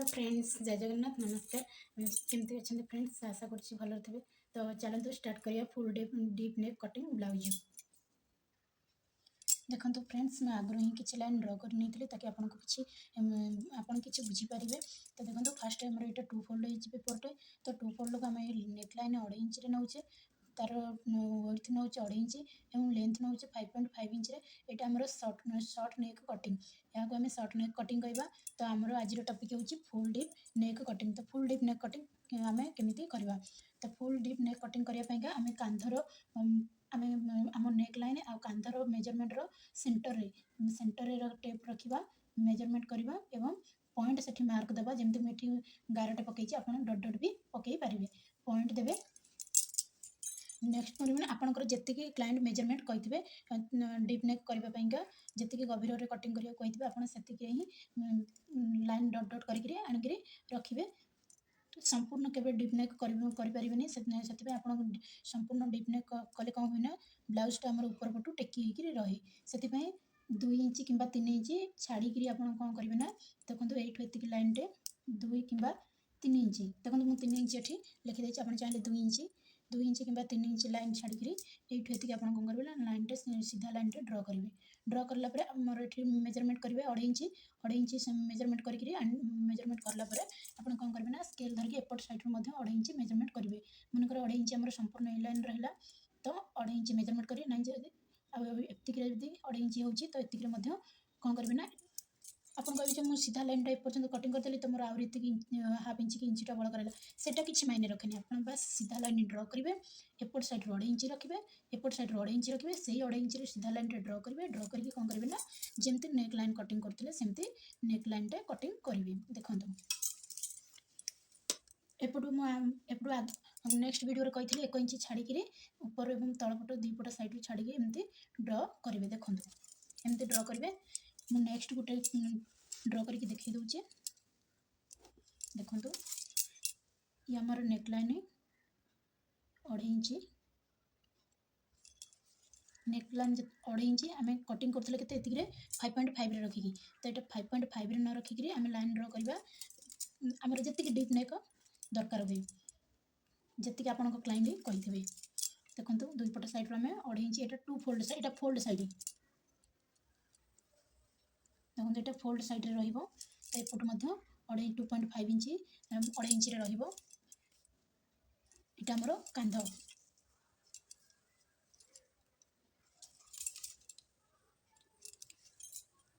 Friends जय जगन्नाथ नमस्कार केमती अच्छे फ्रेंड्स आशा कर भल थे। तो चलते स्टार्ट करिए full deep neck cutting blouse. देखो फ्रेंड्स मैं आगु ही किसी लाइन ड्र कर नहीं ताकि आपको किसी बुझीपारे। तो देखो फास्ट टाइम यहाँ 2 फोल्ड हो पेपरटे। तो 2 फोल्ड को आम नेक लाइन 2.5 इंच नौचे। तार विड्थ नौ 2.5 इंच और लेंथ नौ 5.5 इंच। यहाँ आम सर्ट नेक कटिंग यहाँ आम सर्ट नेक कटिंग कहवा। तो आमर आज टॉपिक हूँ फुल डीप नेक कटिंग। तो फुल डीप नेक कटिंग आम केमी करवा। तो फुल डीप नेक कटिंग करने आम कांधर आम आम नेक लाइन आ कांधर मेजरमेंट सेंटर टेप रखा मेजरमेंट करवा एवं पॉइंट से मार्क देवा। जमी मुझे गारटे पकई आप डट डट भी पकई पारे पॉइंट देवे। नेक्स्ट करेंगे आपंकर जी क्लाइंट मेजरमेंट कही डीप नेक करने जी गभीर कटिंग करने कही आपकी ही लाइन डट डट करके आणिक रखिए। संपूर्ण केवे डीप नेक करें से संपूर्ण डीप नेक कले कौन हुए ना ब्लाउजटा आम ऊपर पटू टेकी रहे से 2 इंच कि 3 इंच छाड़ी आप कौन करेंगे ना। देखो ये लाइन टे 2 कि 3 इंच देखो मुझे 3 इंच ये लिखिदे आप चाहिए 2 इंच कि 3 इंच लाइन छाड़ी ये आप कौन करेंगे ना लाइन टे सीधा लाइन टे ड्र करेंगे। ड्र करापर आमर ये मेजरमेंट करेंगे 2.5 इंच मेजरमेंट करके मेजरमेंट करापर आप कौन करेंगे ना स्केल धरिकी एपट साइड 2.5 इंच मेजरमेंट करेंगे। मनकर 2.5 इंच आम संपूर्ण ए लाइन रहा। तो 2.5 इंच मेजरमेंट करेंगे ना जब 2.5 इंच हो तो कौन करेंगे ना आप कहे मुझे सीधा लाइन टाइप कटिंग करदेली तो मोर आती हाफ इंच कि इंचटा बड़ कराला सेटा किसी मायने रखेनि। आप बस सीधा लाइन ड्र करेंगे एपट साइड 2.5 इंच रखिए एपट साइड 2.5 इंच रखिए से 2.5 इंच सीधा लाइन ड्र करेंगे। ड्र करके कौन करेंगे ना जमती नेक लाइन कटिंग करते सेमती नेक लाइन टे कटिंग करेंगे। देखो एपटू नेक्स्ट वीडियो कही 1 इंच छाड़ी ऊपर और तलपट 2 पट साइड छाड़ी एमती ड्र करेंगे। देखो एमती ड्र करेंगे मु नेक्स्ट गोटे ड्र करके देखी दूचे। देखो ये आमर neck line 2.5 inch neck line 2.5 inch आम कटिंग करते के 5.5 रखिकी। तो ये 5.5 न रखिकी आम लाइन ड्र करवा आमर जी डीप नेक दरकार हुए जी आप क्लाइंट कही। देखो 2 पट साइड आम 2.5 इंच ये 2 फोल्ड यहाँ फोल्ड साइड देखो ये फोल्ड साइड रपट 2.5 इंच 2.5 इंच रहा। आमर कांध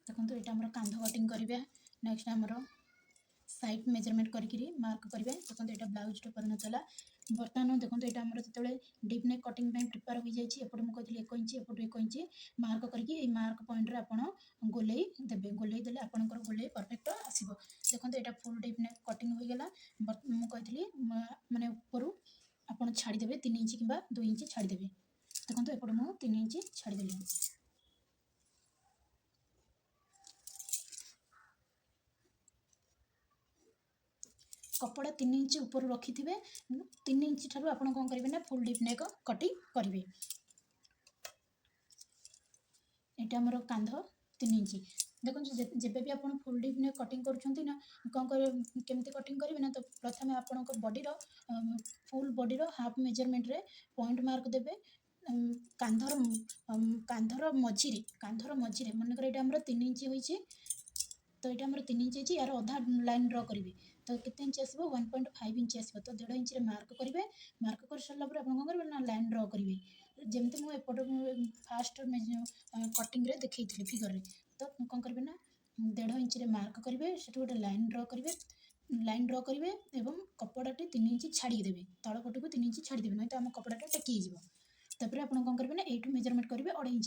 देखो ये आमर कांध कटिंग करवा। नेक्स्ट आमर साइड मेजरमेंट करके मार्क करेंगे। देखो ये ब्लाउज टे परिणत है बर्तमान। देखो ये आमर जो डीप नेक कटिंग प्रिपेयर हो जाए एपटे मुझे 1 इंच एपटू 1 इंच मार्क करके मार्क पॉइंट आप गोलई देवे। गोलई देले आपंकर गोलई परफेक्ट आसो। देखो ये फुल डीप नेक कटिंग हो गला मुझे माने ऊपर आप छाड़ीदे 3 इंच कि 2 इंच छाड़ीदे। देखो एपटे मुझे 3 इंच छाड़ीदेली। कपड़ा 3 इंच ऊपर रखि थे 3 इंच ठार आप कौन करेंगे ना फुल डीप नेक कटिंग करेंगे। यहाँ आमर कांध 3 इंच देखो जब भी आप फुल डीप नेक कटिंग करूँ कौन केमती कटिंग करेंगे ना। तो प्रथम आपण बॉडीर फुल बॉडीर हाफ मेजरमेंट रे पॉइंट मार्क देवे कांधर मझीरे मनकर ये आमर 3 इंच होइए। तो ये आमर 3 इंच है यार अधा लाइन ड्र करेंगे। तो केते इंच आसो 1.5 इंच आसो। तो 1.5 इंच मार्क करेंगे मार्क कर सारा आप कौन करेंगे ना लाइन ड्र करेंगे जमी मुझे एपट फास्ट कटिंग रे देखी फिगर रे। तो कौन करेंगे ना 1.5 इंच मार्क करेंगे से गोटे लाइन ड्र करेंगे एवं कपड़ाटे 3 इंच छाड़ीदेवे तलपट को 3 इंच छाड़ीदेवे नहीं तो आम कपड़ाटा टेकी तापर आप कौन करेंगे ना यू मेजरमेंट करेंगे 2.5 इंच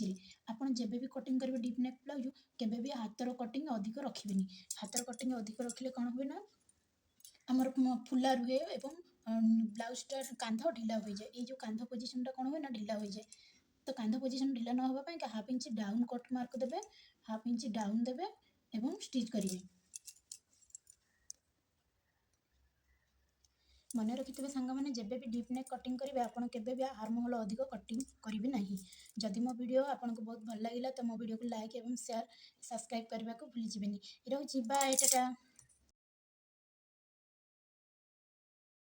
आप जब भी कटिंग करेंगे डीप नेक ब्लाउज केबे भी हाथर कटिंग अधिक रखिए। हाथर कटिंग अधिक रखिले कौन हुए ना आमर फुला रुहे एवं ब्लाउजटा कांध ढिला हो जाए। ये जो कांध पोजिशनटा कौन हुए ना ढिला हो जाए। तो कांध पोजिशन ढिला न होगा पाई half inch down cut mark देवे हाफ इंच डाउन देवे एवं स्टिच करेंगे। मन रखिथे सांग मैंने जब भी डीप नेक कटिंग करेंगे आपड़ के आर्म होल अधिक कटिंग करेंगे ना। जदि मो वीडियो आपको बहुत भल लगे तो मो वीडियो को लाइक और शेयर सब्सक्राइब करने को भूल जाए। रही बाय टाटा।